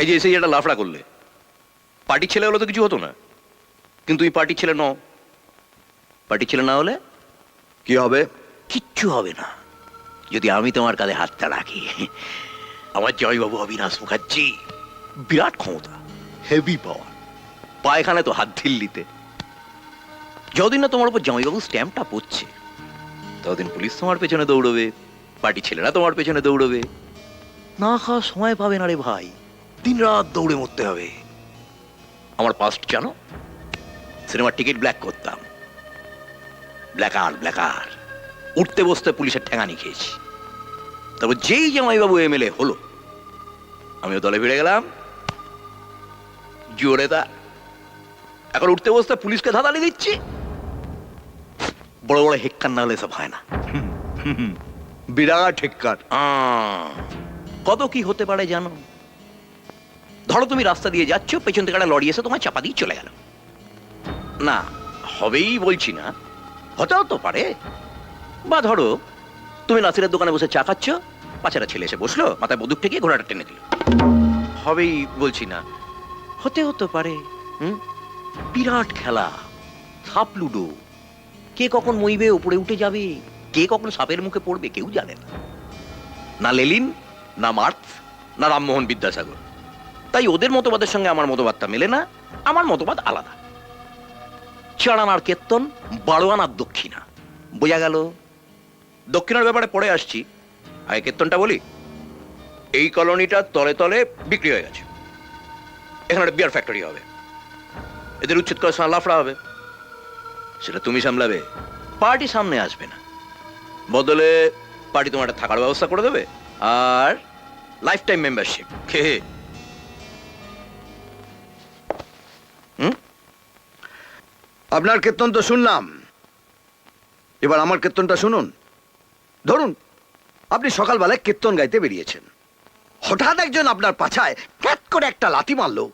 এই যে এসে একটা লাফড়া করলে, পার্টির ছেলে হলে তো কিছু হতো না, কিন্তু এই পার্টির ছেলে নও। পার্টির ছেলে না হলে কি হবে? কিচ্ছু হবে না যদি আমি তোমার কাঁধে হাতটা রাখি। আমার জয়বাবু অবিনাশ মুখার্জি, বিরাট ক্ষমতা, হেভি পাওয়ার, পায়খানে তো হাত ঢিল্লিতে। যতদিন না তোমার উপর জামাইবাবু স্ট্যাম্পটা পড়ছে, ততদিন পুলিশ তোমার পেছনে দৌড়বে, পার্টি ছেলেরা তোমার পেছনে দৌড়বে। না খাওয়ার সময় পাবে না রে ভাই, দিন রাত দৌড়ে মরতে হবে। আমার পাস্ট জানো, সিনেমার টিকিট ব্ল্যাক করতাম, ব্ল্যাকার উঠতে বসতে পুলিশের ঠেঙানি খেয়েছি। তারপর যেই জামাইবাবু এমএলএ হলো, আমিও দলে ফিরে গেলাম জোরে। তা এখন উঠতে বসতে পুলিশকে ধাঁধালি দিচ্ছি। বড় বড় হেক্কার না হলে সব হয় না। বিরাট হেক্কার। কত কি হতে পারে জানো? ধরো তুমি রাস্তা দিয়ে যাচ্ছ, পেছন থেকে একটা লরি এসে তোমার চাপা দিয়ে চলে গেল। না হবেই বলছি না, হতেও তো পারে। বা ধরো তুমি নাসিরের দোকানে বসে চা খাচ্ছ, পাঁচেরা ছেলে এসে বসলো, মাথায় বন্দুক ঠেকিয়ে ঘোড়াটা টেনে দিল। হবেই বলছি না, হতেও তো পারে। বিরাট খেলা, সাপ লুডো। কে কখন মইবে উপরে উঠে যাবে, কে কখন সাপের মুখে পড়বে কেউ জানে না। না লেলিন, না মার্কস, না রামমোহন বিদ্যাসাগর। তাই ওদের মতবাদের সঙ্গে আমার মতবাদটা মেলে না। আমার মতবাদ আলাদা। 4 আনার কীর্তন, 12 আনার দক্ষিণা। বোঝা গেল? দক্ষিণার ব্যাপারে পরে আসছি, আগে কীর্তনটা বলি। এই কলোনিটা তলে তলে বিক্রি হয়ে গেছে। এখানে একটা বিয়ার ফ্যাক্টরি হবে, এদের উচ্ছেদ করার সময় লাফড়া হবে। সেটা তুমি সামলাবে, পার্টি সামনে আসবে না। বদলে পার্টি তোমার একটা থাকার ব্যবস্থা করে দেবে, আর লাইফ টাইম মেম্বারশিপ। কে আপনার কীর্তন তো শুনলাম, এবার আমার কীর্তনটা শুনুন। ধরুন আপনি সকালবেলায় কীর্তন গাইতে বেরিয়েছেন, হঠাৎ একজন আপনার পাছায় ক্যাট করে একটা লাথি মারলো,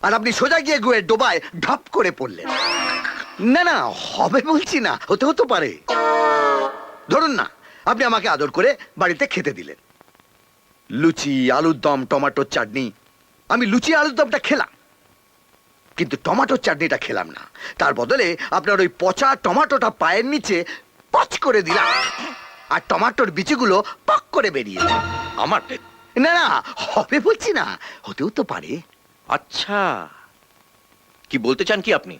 আর আপনি সোজা গিয়ে গুয়ের ডোবায় ঢাপ করে পড়লেন। না না, হবে বলছি না, হতে হতে পারে। ধরুন না আপনি আমাকে আদর করে বাড়িতে খেতে দিলেন, লুচি, আলুর দম, টমেটোর চাটনি। আমি লুচি আলুর দমটা খেলাম, কিন্তু টমেটোর চাটনিটা খেলাম না। তার বদলে আপনার ওই পচা টমেটোটা পায়ের নিচে পচ করে দিলাম, আর টমেটোর বিচিগুলো পক করে বেরিয়ে এলো। আমার না না, হবে বলছি না, হতেও তো পারে। আচ্ছা, কি বলতে চান কি আপনি?